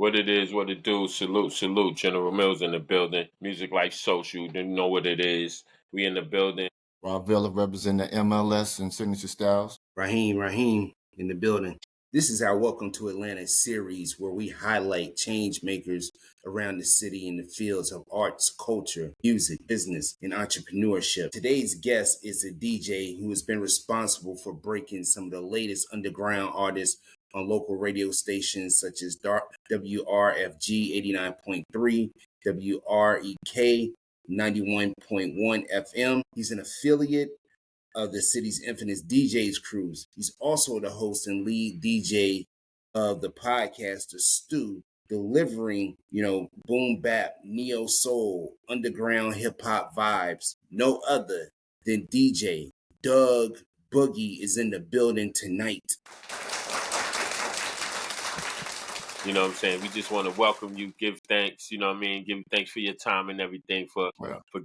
What it is, what it do. Salute, salute. General Mills in the building. Music Life Social. You know what it is. We in the building. Rob Villa representing the MLS and Signature Styles. Raheem in the building. This is our Welcome to Atlanta series where we highlight change makers around the city in the fields of arts, culture, music, business, and entrepreneurship. Today's guest is a DJ who has been responsible for breaking some of the latest underground artists on local radio stations such as WRFG 89.3, WREK 91.1 FM. He's an affiliate of the city's infamous DJs Cruise. He's also the host and lead DJ of the podcast, The Stew, delivering, boom bap, neo soul, underground hip hop vibes. No other than DJ Dug Boogie is in the building tonight. You know what I'm saying? We just want to welcome you, give thanks, you know what I mean? Give thanks for your time and everything for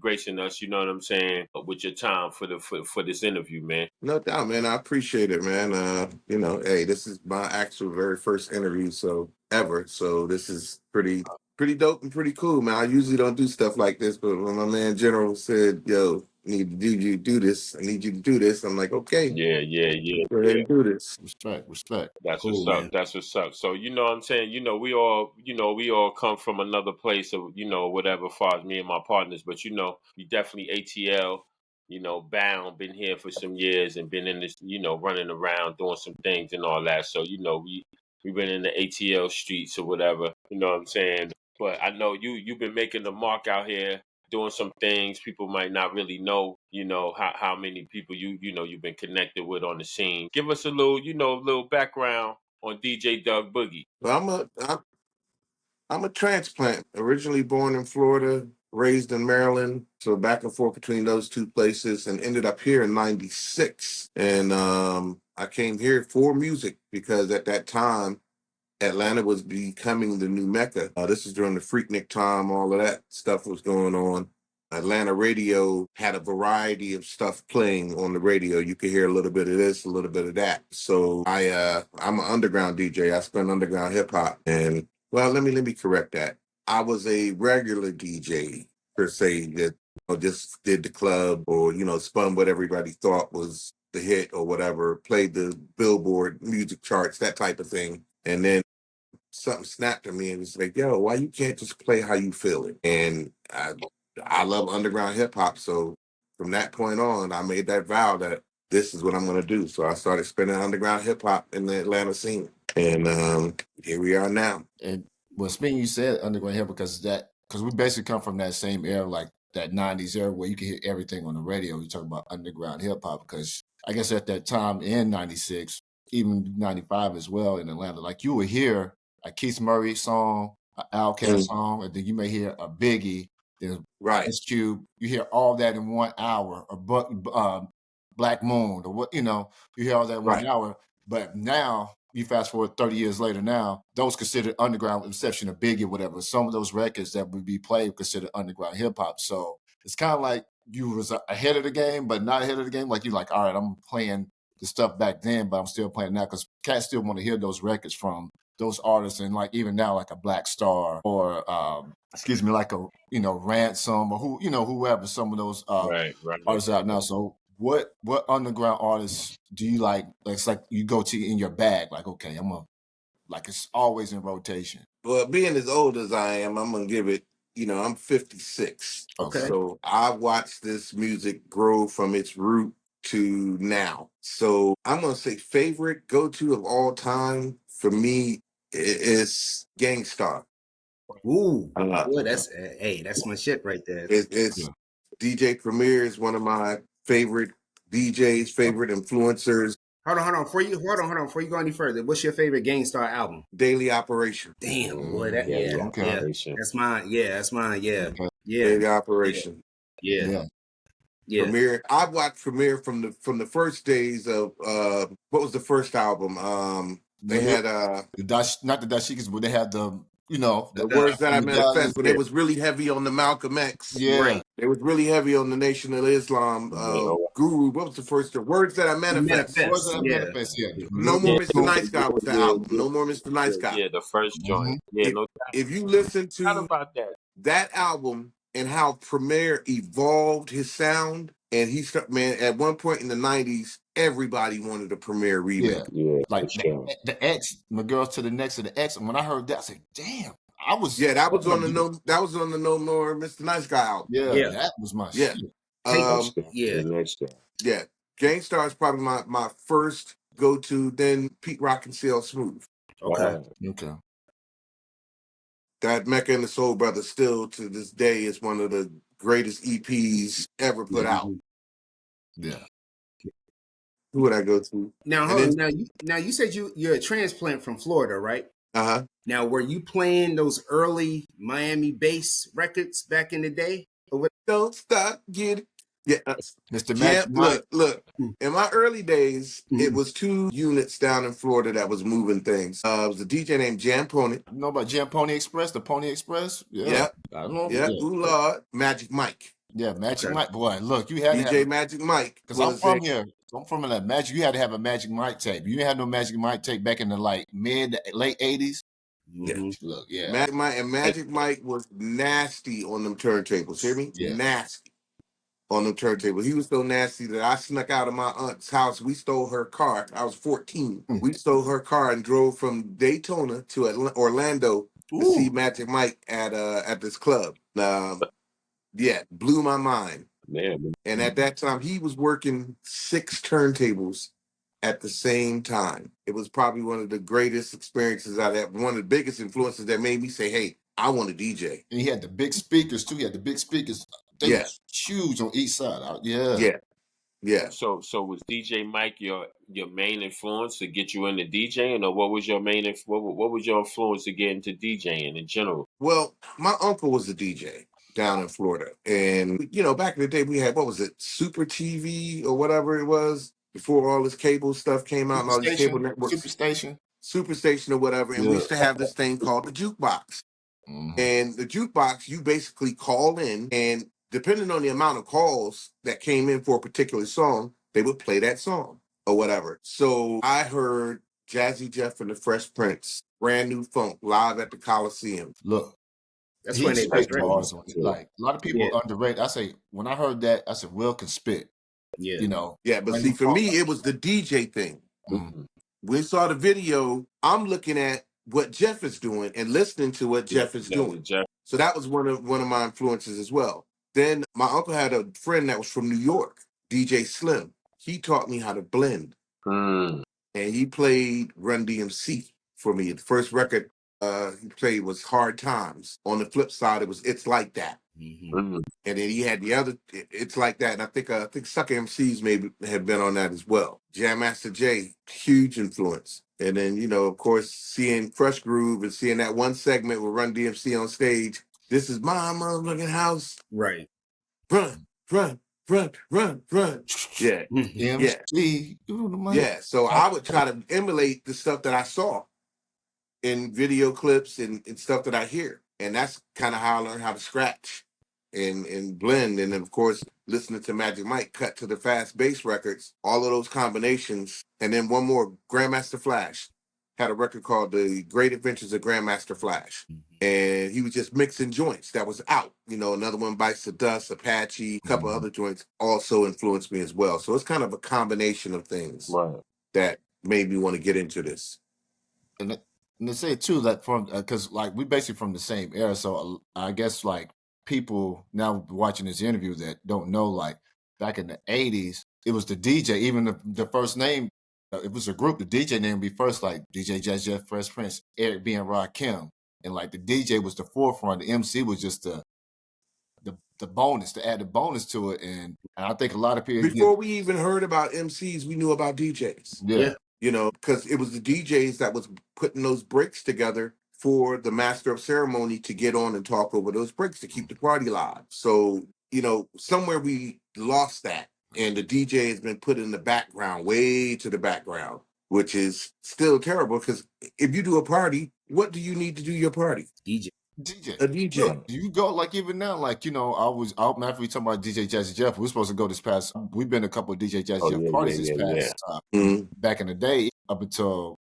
gracing us, you know what I'm saying, with your time for this interview, man. No doubt, man. I appreciate it, man. Hey, this is my actual very first interview ever. So this is pretty dope and pretty cool, man. I usually don't do stuff like this, but when my man General said, yo, I need you to do this. I need you to do this. I'm like, okay. Yeah. Go ahead and do this. Respect. That's cool, what's up. Man. That's what's up. So, you know what I'm saying? We all come from another place of, whatever, far as me and my partners, but, we definitely ATL, bound, been here for some years and been in this, running around doing some things and all that. So, we've been in the ATL streets or whatever, you know what I'm saying? But I know you've been making the mark out here, doing some things people might not really know, how many people you've been connected with on the scene. Give us a little background on DJ Dug Boogie. Well, I'm a transplant, originally born in Florida, raised in Maryland, so back and forth between those two places, and ended up here in '96. And I came here for music because at that time, Atlanta was becoming the new Mecca. This is during the Freaknik time, all of that stuff was going on. Atlanta radio had a variety of stuff playing on the radio. You could hear a little bit of this, a little bit of that. So I'm an underground DJ. I spun underground hip hop. And well, let me correct that. I was a regular DJ per se that just did the club or spun what everybody thought was the hit or whatever, played the Billboard music charts, that type of thing. And then something snapped at me and was like, yo, why you can't just play how you feel it? And I love underground hip hop. So from that point on, I made that vow that this is what I'm going to do. So I started spinning underground hip hop in the Atlanta scene. And here we are now. And speaking, you said underground hip hop because we basically come from that same era, like that 90s era where you can hear everything on the radio. You talk about underground hip hop because I guess at that time in 96, even 95 as well in Atlanta, like you would hear a Keith Murray song, an Outkast song, and then you may hear a Biggie, then Ice Cube. You hear all that in 1 hour, or Black Moon, or what, you hear all that in 1 hour. But now, you fast forward 30 years later now, those considered underground, with the exception of Biggie or whatever. Some of those records that would be played considered underground hip hop. So it's kind of like you was ahead of the game, but not ahead of the game. Like you're like, all right, I'm playing the stuff back then, but I'm still playing now because cats still want to hear those records from those artists. And like even now, like a Black Star or like a Ransom or whoever, some of those artists out now. So what underground artists do you like? It's like you go to in your bag, like, okay, it's always in rotation. Well, being as old as I am, I'm gonna give it, I'm 56. Okay. So I watched this music grow from its root to now. So I'm gonna say favorite go-to of all time for me is Gangstar. Ooh, boy, that's my shit right there. It's DJ Premier is one of my favorite DJs, favorite influencers. Hold on. Before you go any further, what's your favorite Gangstar album? Daily Operation. Damn, boy, that's mine. Yeah, that's mine. Yeah, okay. Daily Operation. Yeah. Premier. I've watched Premier from the first days of what was the first album? They had not the Dashikis, but they had the the words that I manifest, but it was really heavy on the Malcolm X. Yeah. They was really heavy on the Nation of Islam guru. What was the first? The Words That I Manifest. Words Manifest. That I Yeah. Manifest, yeah. No More Mr. Nice Guy was the album. yeah, No More Mr. Nice Guy. yeah, the first joint. Yeah, no doubt. If you listen Not to about that. that album and how Premier evolved his sound, and he started, man, at one point in the 90s, everybody wanted a Premier remix. Yeah, Like for sure. the X, my girls to the next of the X. And when I heard that, I said, "Damn!" That was on the No More Mr. Nice Guy album. Yeah. that was my Yeah. shit. Yeah. The next guy. Yeah. Gangstar is probably my first go-to, then Pete Rock and CL Smooth. Okay. Okay. That Mecca and the Soul Brothers still to this day is one of the greatest EPs ever put out. Yeah. Who would I go to? Now, And hold then- on. Now you said you're a transplant from Florida, right? Uh-huh. Now, were you playing those early Miami bass records back in the day? Or what? Don't stop, get it. Yeah. Mr. Yeah, Magic Mike. look. In my early days, it Mhm. was two units down in Florida that was moving things. It was a DJ named Jam Pony. You know about Jam Pony Express, the Pony Express? Yeah. I don't know. Yeah, ooh Lord, Magic Mike. Yeah, Magic Okay. Mike. Boy, look, you had to DJ have, Magic Mike. because I'm from here. I'm from that Magic. You had to have a Magic Mike tape. You didn't have no Magic Mike tape back in the like mid to late 80s. Mhm. Look, yeah. Magic Mike was nasty on them turntables. Hear me? Yeah. Nasty on them turntables. He was so nasty that I snuck out of my aunt's house. We stole her car. I was 14. We stole her car and drove from Daytona to Orlando to see Magic Mike at this club. Blew my mind. Man, And at that time, he was working 6 turntables at the same time. It was probably one of the greatest experiences I've had. One of the biggest influences that made me say, "Hey, I want to DJ." And he had the big speakers too. He had the big speakers. They was huge on each side. Yeah. So was DJ Mike your main influence to get you into DJing, or what was your main what was your influence to get into DJing in general? Well, my uncle was a DJ down in Florida. And, back in the day, we had, what was it, Super TV or whatever it was, before all this cable stuff came out and all these cable networks. Superstation or whatever. And we used to have this thing called the jukebox. And the jukebox, you basically call in, and depending on the amount of calls that came in for a particular song, they would play that song or whatever. So I heard Jazzy Jeff and the Fresh Prince, Brand New Funk, live at the Coliseum. Look, That's when they spit was bars on it. Like a lot of people Yeah. underrate. I say when I heard that, I said Will can spit. Yeah. Yeah, but see, for me, it was the DJ thing. We saw the video. I'm looking at what Jeff is doing and listening to what Jeff is doing. So that was one of my influences as well. Then my uncle had a friend that was from New York, DJ Slim. He taught me how to blend. And he played Run DMC for me. The first record he played was Hard Times. On the flip side, it was It's Like That. And then he had the other It's Like That. And I think Sucker MCs maybe had been on that as well. Jam Master Jay, huge influence. And then, of course, seeing Crush Groove and seeing that one segment with Run DMC on stage. This is my motherfucking house. Right. Run, run, run, run, run. Yeah. MC. Yeah. So I would try to emulate the stuff that I saw in video clips and stuff that I hear. And that's kind of how I learned how to scratch and blend. And then, of course, listening to Magic Mike cut to the fast bass records, all of those combinations. And then one more, Grandmaster Flash had a record called The Great Adventures of Grandmaster Flash. And he was just mixing joints that was out. Another one, Bites the Dust, Apache, a couple other joints also influenced me as well. So it's kind of a combination of things that made me want to get into this. And they say too that from because like we basically from the same era, so I guess like people now watching this interview that don't know, like back in the 80s, it was the DJ. Even the first name, it was a group. The DJ name would be first, like DJ Jazz Jeff, Fresh Prince, Eric B, and Rakim, and like the DJ was the forefront. The MC was just the bonus to add the bonus to it, and I think a lot of people before we even heard about MCs, we knew about DJs. Yeah. Because it was the DJs that was putting those breaks together for the master of ceremony to get on and talk over those breaks to keep the party live. So, somewhere we lost that. And the DJ has been put in the background, way to the background, which is still terrible because if you do a party, what do you need to do your party? DJ. DJ. A DJ. Look, do you go like even now? Like I was out after we talking about DJ Jazzy Jeff. We were supposed to go this past. We've been to a couple of DJ Jazzy Jeff parties this past back in the day. Up until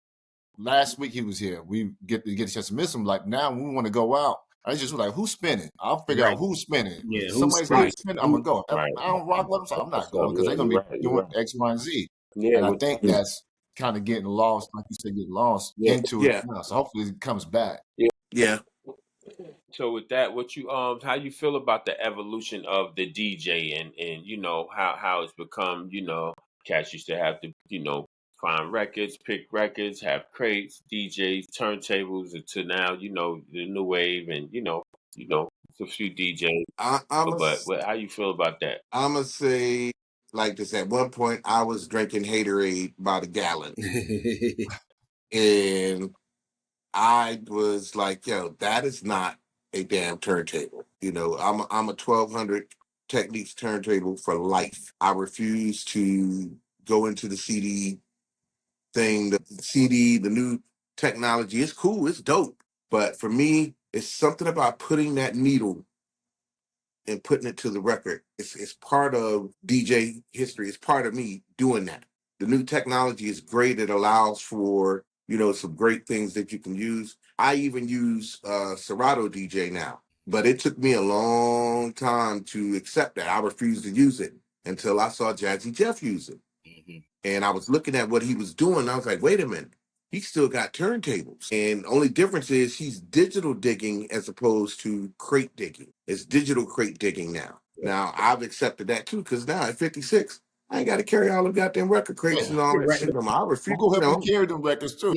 last week, he was here. We get a chance to miss him. Like now, when we want to go out. I just was like, who's spinning? I'll figure out who's spinning. Yeah, If somebody's gonna be spinning, I'm gonna go. If I don't rock with them, so I'm not going because they're gonna be doing X, Y, and Z. Yeah, And I think that's kind of getting lost, like you said, getting lost into it now. So hopefully it comes back. Yeah. So with that, what you how you feel about the evolution of the DJ and how it's become, cats used to have to, find records, pick records, have crates, DJs, turntables, and to now, the new wave and it's a few DJs. But how you feel about that? I'ma say like this. At one point, I was drinking Haterade by the gallon, and I was like, "Yo, that is not a damn turntable." I'm a 1200 Techniques turntable for life. I refuse to go into the CD thing. The CD, the new technology, it's cool, it's dope, but for me, it's something about putting that needle and putting it to the record. It's part of DJ history. It's part of me doing that. The new technology is great. It allows for, some great things that you can use. I even use Serato DJ now, but it took me a long time to accept that. I refused to use it until I saw Jazzy Jeff use it. Mm-hmm. And I was looking at what he was doing. I was like, wait a minute. He still got turntables. And the only difference is he's digital digging as opposed to crate digging. It's digital crate digging now. Now, I've accepted that too, because now at 56, I ain't got to carry all the goddamn record crates and all that shit. I refuse. We'll go help you carry them records too.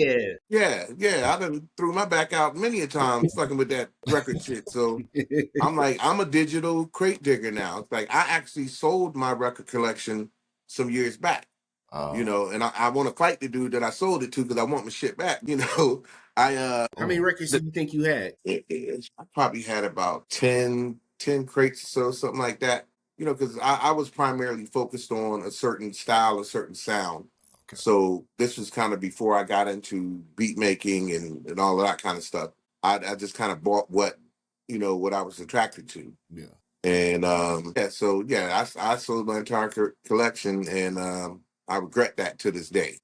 Yeah. I done threw my back out many a time fucking with that record shit. So I'm like, I'm a digital crate digger now. It's like I actually sold my record collection some years back. And I want to fight the dude that I sold it to because I want my shit back. How many records do you think you had? I probably had about 10 crates or so, something like that. Because I was primarily focused on a certain style, a certain sound. Okay. So this was kind of before I got into beat making and all of that kind of stuff. I just kind of bought what I was attracted to. Yeah. And I sold my entire collection, and I regret that to this day,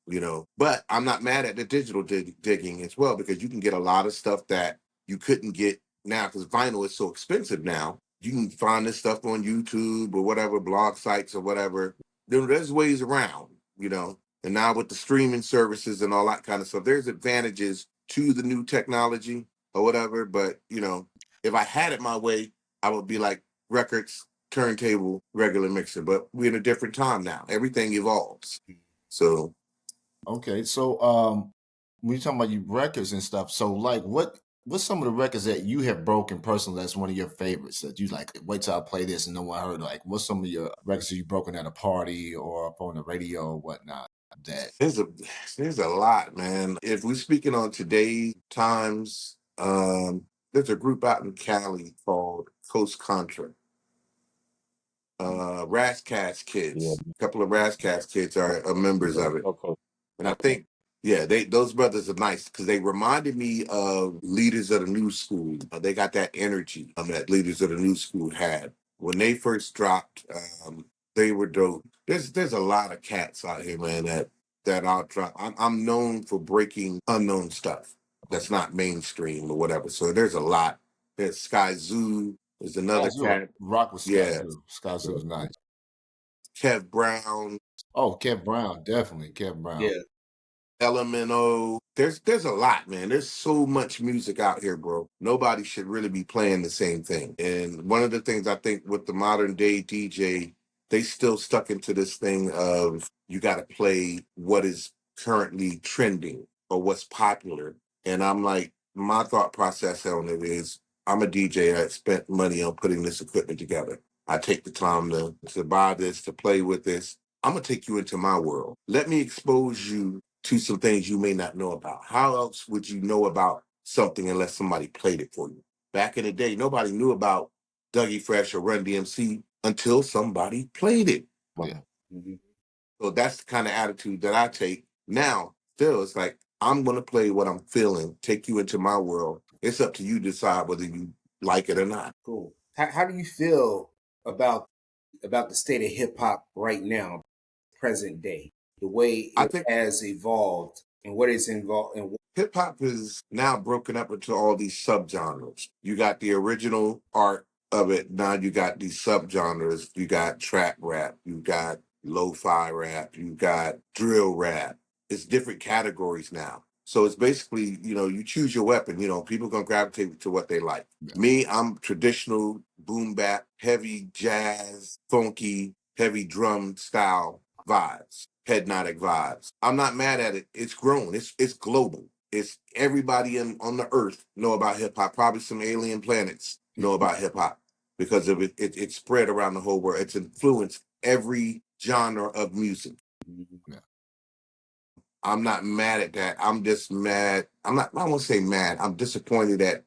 But I'm not mad at the digital digging as well, because you can get a lot of stuff that you couldn't get now because vinyl is so expensive now. You can find this stuff on YouTube or whatever, blog sites or whatever. There's ways around, And now with the streaming services and all that kind of stuff, there's advantages to the new technology or whatever. But, if I had it my way, I would be like records, turntable, regular mixer. But we're in a different time now. Everything evolves. So okay. So when you're talking about your records and stuff, so like what's some of the records that you have broken personally that's one of your favorites that you like, wait till I play this and no one heard? Like what's some of your records that you've broken at a party or up on the radio or whatnot? That there's a lot, man. If we're speaking on today's times, there's a group out in Cali called Coast Contra. Rascats kids. A couple of Rascats kids are members of it. Okay. And I think, those brothers are nice because they reminded me of Leaders of the New School. They got that energy that Leaders of the New School had. When they first dropped, they were dope. There's a lot of cats out here, man, that I'll drop. I'm known for breaking unknown stuff that's not mainstream or whatever. So there's a lot. There's Sky Zoo. There's another cat. Rock with Sky Zoo. Sky Zoo is nice. Kev Brown. Oh, Kev Brown, definitely Kev Brown. Yeah. LMNO. There's a lot, man. There's so much music out here, bro. Nobody should really be playing the same thing. And one of the things I think with the modern day DJ, they still stuck into this thing of you got to play what is currently trending or what's popular. And I'm like, my thought process on it is I'm a DJ that spent money on putting this equipment together. I take the time to buy this, to play with this. I'm going to take you into my world. Let me expose you to some things you may not know about. How else would you know about something unless somebody played it for you? Back in the day, nobody knew about Dougie Fresh or Run DMC until somebody played it. Yeah. Mm-hmm. So that's the kind of attitude that I take. Now, still, it's like, I'm going to play what I'm feeling, take you into my world, It's up to you to decide whether you like it or not. Cool. How do you feel about the state of hip hop right now, present day, the way I it think has evolved and what it's involved and hip hop is now broken up into all these subgenres. You got the original art of it. Now you got these subgenres. You got trap rap. You got lo-fi rap. You got drill rap. It's different categories now. So it's basically, you choose your weapon. People gonna gravitate to what they like. Yeah. Me, I'm traditional boom bap, heavy jazz, funky, heavy drum style vibes, hypnotic vibes. I'm not mad at it. It's grown. It's global. It's everybody on the earth know about hip hop. Probably some alien planets know about hip hop because of it. It's spread around the whole world. It's influenced every genre of music. Yeah. I'm not mad at that. I'm just mad. I'm not. I won't say mad. I'm disappointed that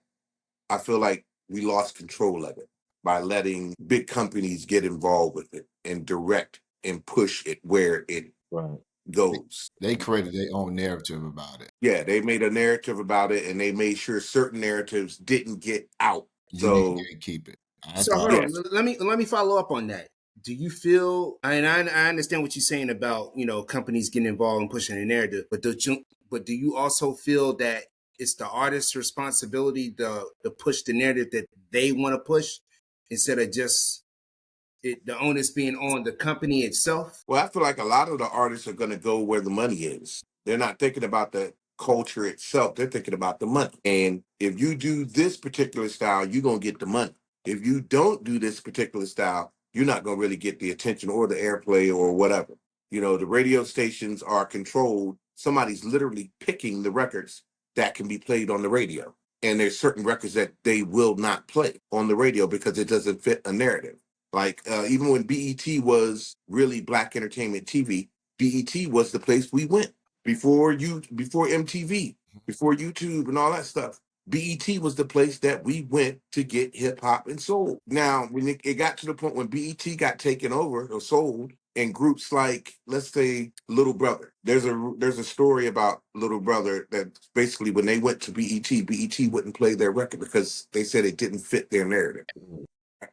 I feel like we lost control of it by letting big companies get involved with it and direct and push it where it Right. goes. They created their own narrative about it. Yeah, they made a narrative about it, and they made sure certain narratives didn't get out. You So need to keep it. I So hold thought, on, yes, let me follow up on that. Do you feel? And I understand what you're saying about companies getting involved and pushing the narrative, but do you also feel that it's the artist's responsibility to push the narrative that they want to push instead of just the onus being on the company itself? well, I feel like a lot of the artists are going to go where the money is. They're not thinking about the culture itself. They're thinking about the money. And if you do this particular style, you're going to get the money. If you don't do this particular style, you're not going to really get the attention or the airplay or whatever. The radio stations are controlled. Somebody's literally picking the records that can be played on the radio. And there's certain records that they will not play on the radio because it doesn't fit a narrative. Like even when BET was really Black Entertainment TV, BET was the place we went before MTV, before YouTube and all that stuff. BET was the place that we went to get hip hop and soul. Now, when it got to the point when BET got taken over or sold, and groups like, let's say, Little Brother. There's a story about Little Brother that basically when they went to BET wouldn't play their record because they said it didn't fit their narrative.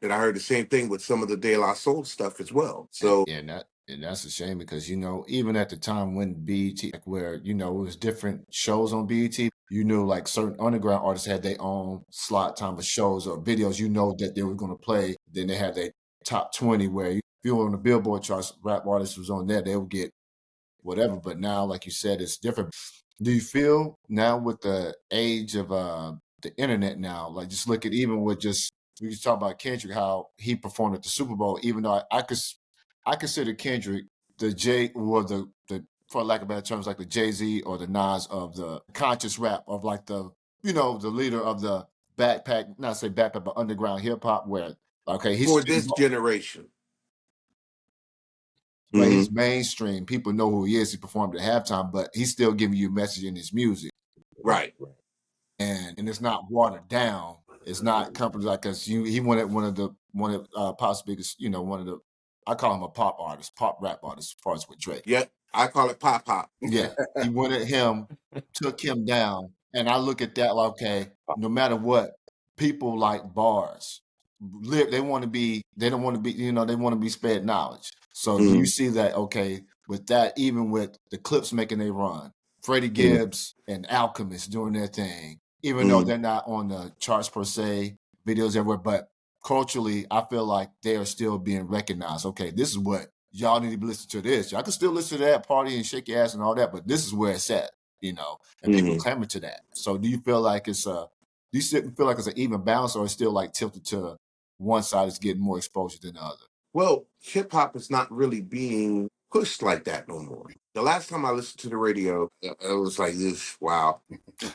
And I heard the same thing with some of the De La Soul stuff as well. So yeah, and that's a shame because even at the time when BET, like where it was different shows on BET, like certain underground artists had their own slot time of shows or videos. That they were going to play. Then they had their top 20 where if you were on the Billboard charts, rap artists was on there, they would get whatever. But now, like you said, it's different. Do you feel now with the age of the internet now, like just look at even with just we just talk about Kendrick, how he performed at the Super Bowl, even though I consider Kendrick the J or the for lack of better terms, like the Jay-Z or the Nas of the conscious rap of like the the leader of the backpack, not say backpack, but underground hip hop where for this generation. but he's mainstream. People know who he is. He performed at halftime, but he's still giving you a message in his music. Right. And it's not watered down. It's not companies like us. He wanted one of Pop's biggest, one of the I call him a pop artist, pop rap artist, as far as with Drake. Yep. I call it pop. Yeah. He wanted him, took him down. And I look at that like, okay, no matter what, people like bars. They want to be, they don't want to be, they want to be spared knowledge. So do you see that, okay, with that, even with the Clips making a run, Freddie Gibbs and Alchemist doing their thing, even though they're not on the charts per se, videos everywhere, but culturally, I feel like they are still being recognized. Okay, this is what y'all need to be listening to this. Y'all can still listen to that party and shake your ass and all that, but this is where it's at, and people clamor to that. So do you feel like it's do you feel like it's an even balance or it's still like tilted to one side is getting more exposure than the other? Well, hip hop is not really being pushed like that no more. The last time I listened to the radio, it was like this. Wow,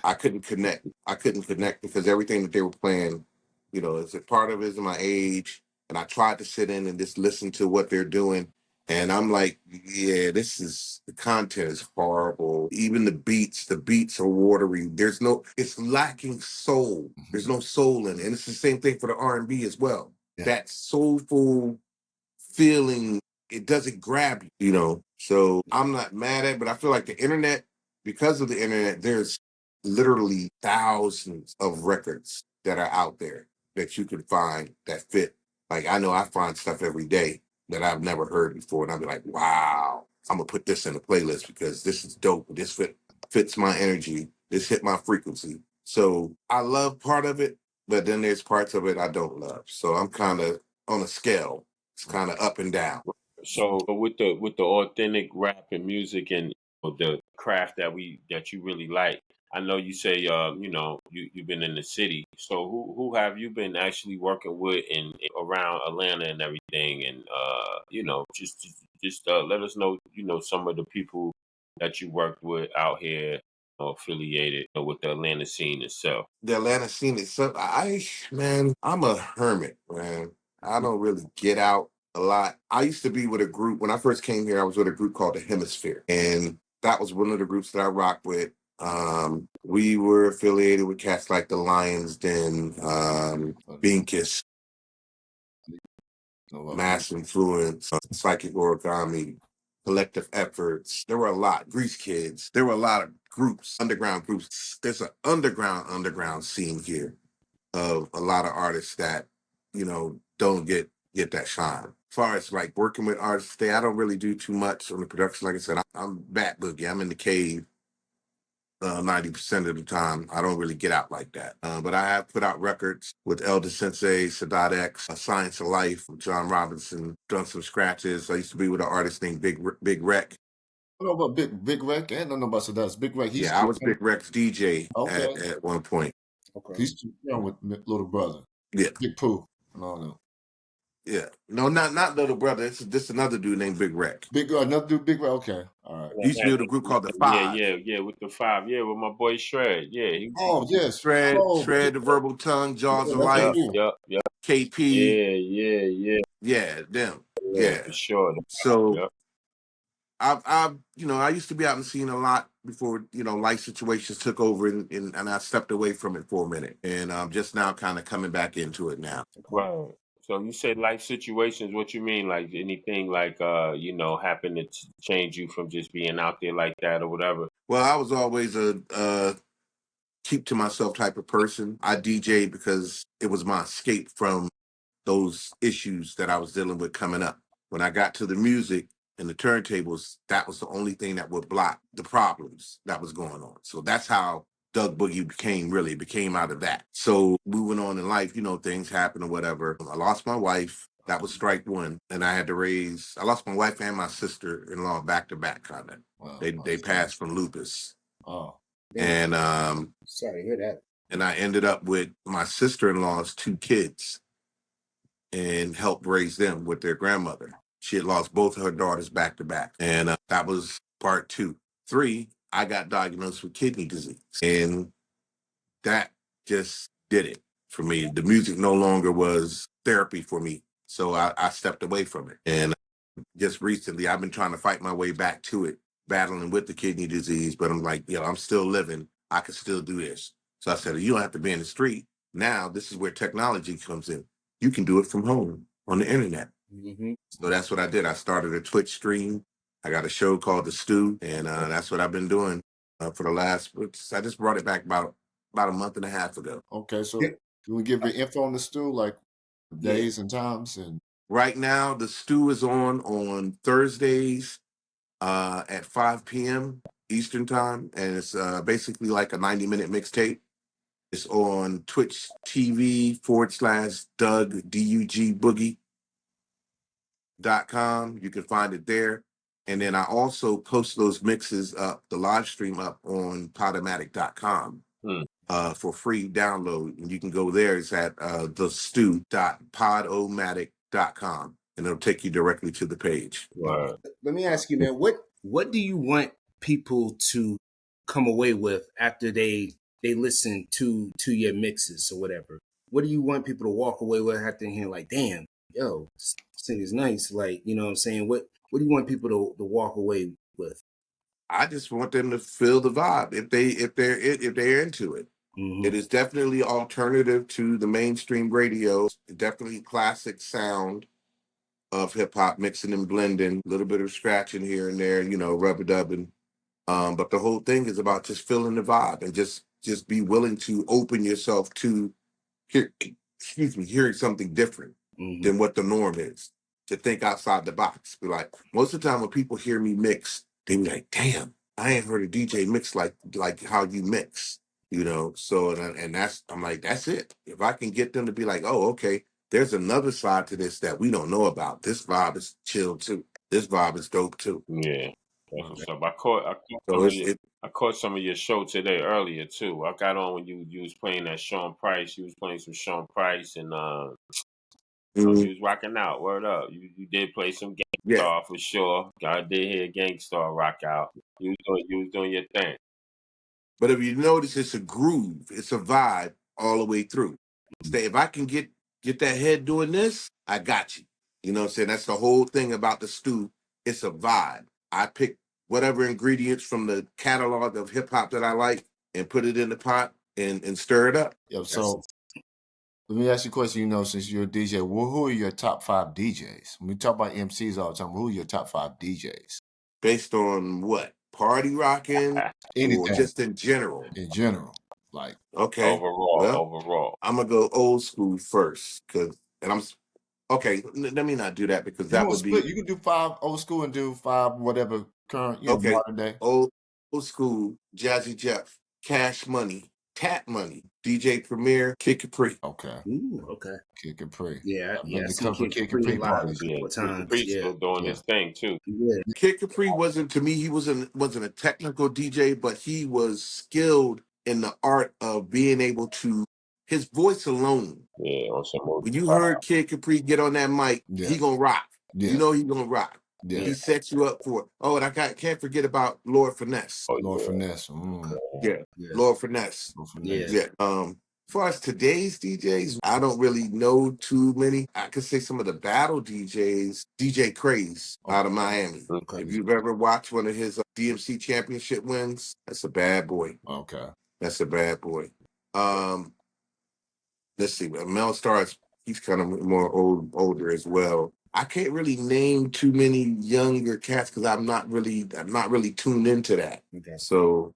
I couldn't connect. Because everything that they were playing, it's a part of it is my age, and I tried to sit in and just listen to what they're doing, and I'm like, yeah, the content is horrible. Even the beats are watery. It's lacking soul. There's no soul in it, and it's the same thing for the R&B as well. Yeah. That soulful feeling, it doesn't grab you, So I'm not mad at it, but I feel like because of the internet, there's literally thousands of records that are out there that you can find that fit. Like, I know I find stuff every day that I've never heard before, and I'll be like, wow, I'm gonna put this in a playlist because this is dope. This fits my energy. This hit my frequency. So I love part of it, but then there's parts of it I don't love. So I'm kind of on a scale. It's kind of up and down. So with the authentic rap and music and the craft that you really like, I know you say you've been in the city. So who have you been actually working with in around Atlanta and everything? And just let us know some of the people that you worked with out here, affiliated with the Atlanta scene itself. The Atlanta scene itself, man, I'm a hermit, man. I don't really get out a lot. I used to be with a group when I first came here. I was with a group called the Hemisphere, and that was one of the groups that I rocked with. We were affiliated with cats like the Lions Den, Bean Kiss, Mass Influence, Psychic Origami, Collective Efforts. There were a lot. Grease Kids. There were a lot of groups, underground groups. There's an underground scene here of a lot of artists that, don't get that shine. As far as like working with artists today, I don't really do too much on the production. Like I said, I'm Bat Boogie. I'm in the cave 90% of the time. I don't really get out like that. But I have put out records with Elder Sensei, Sadat X, Science of Life, John Robinson, done some scratches. I used to be with an artist named Big Rec. I don't know about Big Rec. I don't know about Sadats. Big Rec. He's Yeah, I was Big Rec's DJ okay. at one point. Okay. He's too young with little brother. Yeah. Big Pooh. No. Yeah. No, not little brother. It's just another dude named Big Rec. Another dude, Big Rec. Okay. All right. He used to be with a group called The Five. Yeah, with the Five. Yeah, with my boy Shred. Yeah, Oh, yes. Shred, Oh, Shred, The Verbal Tongue, Jaws of that's Life, Yep. KP. Yeah, Them. yeah, Yeah. for sure. So Yep. I used to be out and seeing a lot before, life situations took over and I stepped away from it for a minute. And I'm just now kind of coming back into it now. Right. So you said life situations. What you mean? Like anything like happened to change you from just being out there like that or whatever? Well, I was always a keep to myself type of person. I DJ because it was my escape from those issues that I was dealing with coming up. When I got to the music and the turntables, that was the only thing that would block the problems that was going on. So that's how Dug Boogie became out of that. So moving on in life, things happen or whatever. I lost my wife. That was strike one. And I lost my wife and my sister-in-law back to back kind of. Wow. They passed from lupus. Oh. Damn. And Sorry to hear that. and I ended up with my sister-in-law's two kids and helped raise them with their grandmother. She had lost both of her daughters back to back. And that was part 2. 3, I got diagnosed with kidney disease. And that just did it for me. The music no longer was therapy for me. So I stepped away from it. And just recently, I've been trying to fight my way back to it, battling with the kidney disease. But I'm like, I'm still living. I can still do this. So I said, you don't have to be in the street. Now, this is where technology comes in. You can do it from home on the internet. Mm-hmm. So that's what I did. I started a Twitch stream. I got a show called The Stew, and that's what I've been doing for the last. I just brought it back about a month and a half ago. Okay, so can we give the info on the stew, like days and times? And right now, The Stew is on Thursdays at 5 p.m. Eastern time, and it's basically like a 90-minute mixtape. It's on Twitch TV /Dug DUG Boogie.com. You can find it there. And then I also post those mixes up, the live stream up on Podomatic.com for free download. And you can go there. It's at thestew.podomatic.com. And it'll take you directly to the page. Right. Let me ask you, man, what do you want people to come away with after they listen to your mixes or whatever? What do you want people to walk away with after hearing, like, damn, yo, this thing is nice? Like, you know what I'm saying? What do you want people to walk away with? I just want them to feel the vibe if they're into it. Mm-hmm. It is definitely alternative to the mainstream radio. Definitely classic sound of hip hop, mixing and blending, a little bit of scratching here and there, rubber dubbing. But the whole thing is about just feeling the vibe and just just be willing to open yourself to hearing something different than what the norm is. To think outside the box. Be like, most of the time when people hear me mix, they be like, damn, I ain't heard a DJ mix like how you mix. So and that's, I'm like, that's it. If I can get them to be like, oh, okay, there's another side to this that we don't know about. This vibe is chill too. This vibe is dope too. Yeah, that's what's up. So I caught some of your show today earlier too. I got on when you was playing that Sean Price. You was playing some Sean Price, and you was rocking out. Word up. You did play some Gangstar for sure. I did hear Gangstar rock out. You was doing your thing. But if you notice, it's a groove, it's a vibe all the way through. Say, if I can get that head doing this, I got you. You know what I'm saying? That's the whole thing about the stew. It's a vibe. I pick whatever ingredients from the catalog of hip hop that I like and put it in the pot and stir it up. Yep. So let me ask you a question. Since you're a DJ, who are your top 5 DJs? When we talk about MCs all the time, who are your top 5 DJs? Based on what? Party rocking Anything. Or just in general? In general. Like, okay. Overall. I'm gonna go old school first, okay, let me not do that because that would be. You can do 5 old school and do 5 whatever current, modern day. Old school, Jazzy Jeff, Cash Money, Tap Money, DJ Premier, Kid Capri. Okay. Ooh, okay. Kid Capri. Yeah, I seen Kid Capri parties. Yeah, Kid Capri's still doing his thing too. Yeah. Kid Capri wasn't a technical DJ, but he was skilled in the art of being able to, his voice alone. Yeah, on some when you heard Kid Capri get on that mic, he gonna rock. Yeah. You know he gonna rock. Yeah. He sets you up for it. Oh, and can't forget about Lord Finesse. Lord Finesse. Yeah. Lord Finesse. Yeah. As far as today's DJs, I don't really know too many. I could say some of the battle DJs, DJ Craze out of Miami. Okay. If you've ever watched one of his DMC championship wins, that's a bad boy. Okay. That's a bad boy. Let's see. Mel Stars, he's kind of more older as well. I can't really name too many younger cats because I'm not really tuned into that. Okay. So,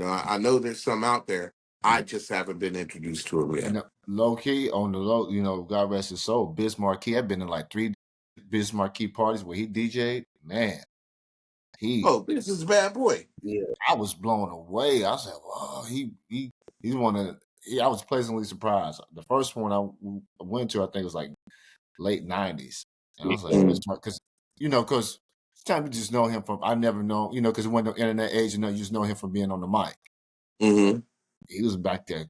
I know there's some out there. I just haven't been introduced to it yet. Low key, on the low, God rest his soul, Biz Markie. I've been in like 3 Biz Markie parties where he DJ'd. Man, Biz is a bad boy. Yeah, I was blown away. I said, "Wow, he's one of." I was pleasantly surprised. The first one I went to, I think it was like late '90s, and I was like, because time you just know him from. I never know, because it wasn't no internet age. You just know him from being on the mic. Mm-hmm. He was back there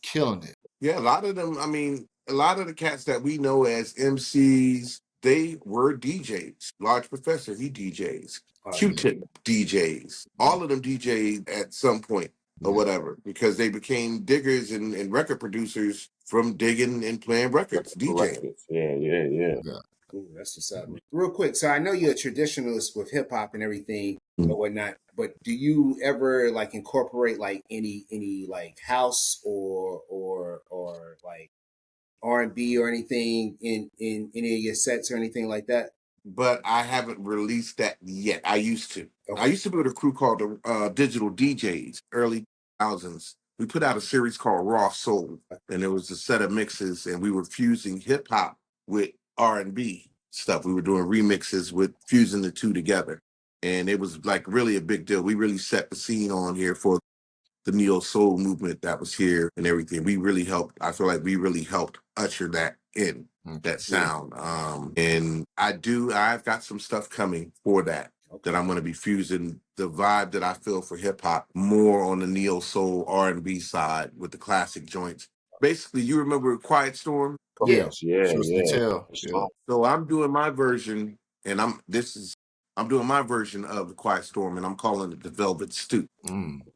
killing it. Yeah, a lot of them. I mean, a lot of the cats that we know as MCs, they were DJs. Large Professor, he DJs. Q-Tip DJs. All of them DJed at some point or whatever because they became diggers and record producers from digging and playing records, DJing. Yeah. Ooh, that's what's up. Real quick, so I know you're a traditionalist with hip hop and everything or whatnot, but do you ever like incorporate like any like house or like R&B or anything in any of your sets or anything like that? But I haven't released that yet. I used to. Okay. I used to be with a crew called the Digital DJs, early 2000s. We put out a series called Raw Soul, and it was a set of mixes, and we were fusing hip hop with R&B stuff. We were doing remixes with fusing the two together, and it was like really a big deal. We really set the scene on here for the neo soul movement that was here and everything. We really helped. I feel like we really helped usher that in, that sound. And I've got some stuff coming for that I'm going to be fusing the vibe that I feel for hip hop more on the neo soul R&B side with the classic joints. Basically, you remember Quiet Storm? Yeah. So I'm doing my version, and I'm doing my version of the Quiet Storm, and I'm calling it the Velvet Stew.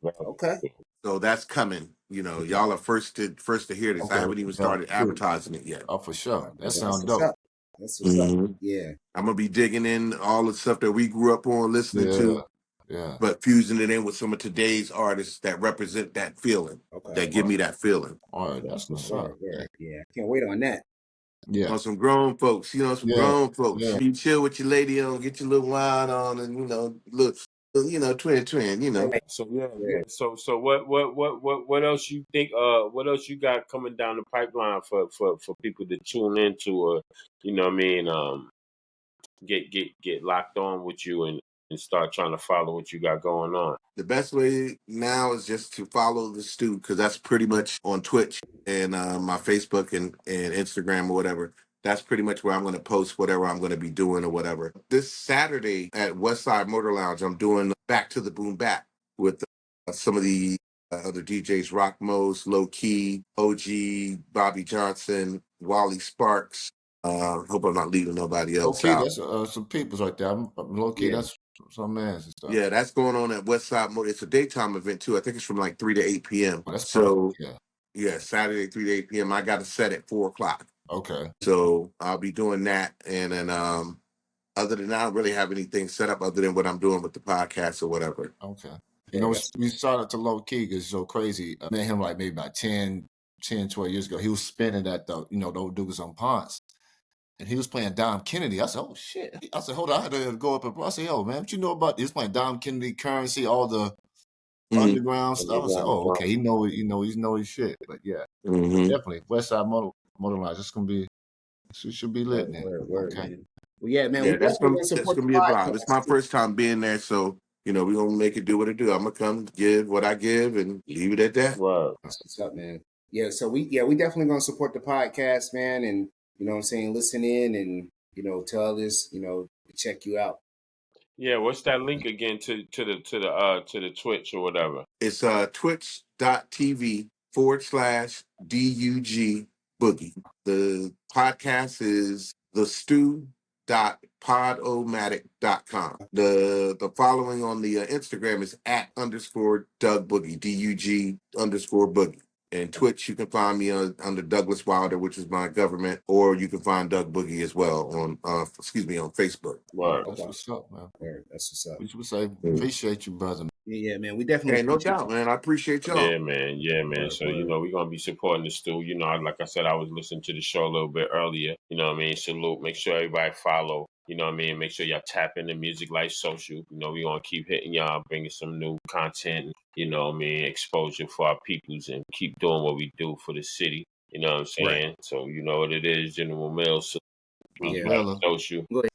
Okay. So that's coming. Y'all are first to hear this. I haven't even started advertising it yet. Oh, for sure. That sounds dope. That's what's up. Yeah. I'm gonna be digging in all the stuff that we grew up on listening to. Yeah. But fusing it in with some of today's artists that represent that feeling. That give me that feeling. All right, that's what's up. Yeah. Can't wait on that. Yeah. On some grown folks, some grown folks. You chill with your lady on, get your little wine on, and look, twin, So yeah. So what else you think? What else you got coming down the pipeline for people to tune into, or you know what I mean? Get locked on with you and start trying to follow what you got going on. The best way now is just to follow the Stew, because that's pretty much on Twitch and my Facebook and Instagram or whatever. That's pretty much where I'm going to post whatever I'm going to be doing or whatever. This Saturday at Westside Motor Lounge, I'm doing Back to the Boom Bap with some of the other DJs, Rock Mose, Low Key, OG, Bobby Johnson, Wally Sparks. Hope I'm not leaving nobody else Okay, out. that's some people's right there. I'm low key. Yeah. That's some mans and stuff. Yeah, that's going on at Westside Motor. It's a daytime event too. I think it's from like 3 to 8 p.m. Oh, that's So perfect. yeah, Saturday 3 to 8 p.m. I got a set at 4 o'clock. Okay. So I'll be doing that. And then other than that, I don't really have anything set up other than what I'm doing with the podcast or whatever. Okay. Yeah, we started to low key because it's so crazy. I met him like maybe about 10, 12 years ago. He was spinning at the old dudes on Ponce. And he was playing Dom Kennedy. I said, oh shit. I said, hold on, I had to go up and I said, yo, man, what you know about this? Playing Dom Kennedy, Currency, all the underground stuff. I said, oh, okay, he know his shit. But yeah, definitely. Westside Motor Lines. It's gonna be it should be lit then. Word, Okay. man. Well, yeah, man. Yeah, We that's definitely gonna gonna support the be a vibe. podcast. It's my first time being there, so we're gonna make it do what it do. I'm gonna come give what I give and leave it at that. Wow. That's what's up, man. Yeah, so we definitely gonna support the podcast, man, and you know what I'm saying, listen in and tell us, check you out. Yeah, what's that link again to the Twitch or whatever? It's twitch.tv/DUG Boogie. The podcast is thestew.podomatic.com. The following on the Instagram is @_Dug Boogie, DUG_Boogie. And Twitch, you can find me under Douglas Wilder, which is my government, or you can find Dug Boogie as well on Facebook. Right. That's what's up, man. That's what's up. We should say appreciate you, brother. Yeah, man. We definitely Hey, no appreciate doubt, man. I appreciate y'all. Yeah, man. Yeah, man. So, we're going to be supporting the Stew. Like I said, I was listening to the show a little bit earlier. You know what I mean? Salute. Make sure everybody follow. You know what I mean? Make sure y'all tap into Music Life Social. We're going to keep hitting y'all, bringing some new content, exposure for our peoples and keep doing what we do for the city. You know what I'm saying? Right. So, you know what it is, General Mills. Yeah. Music Life Social. Go ahead.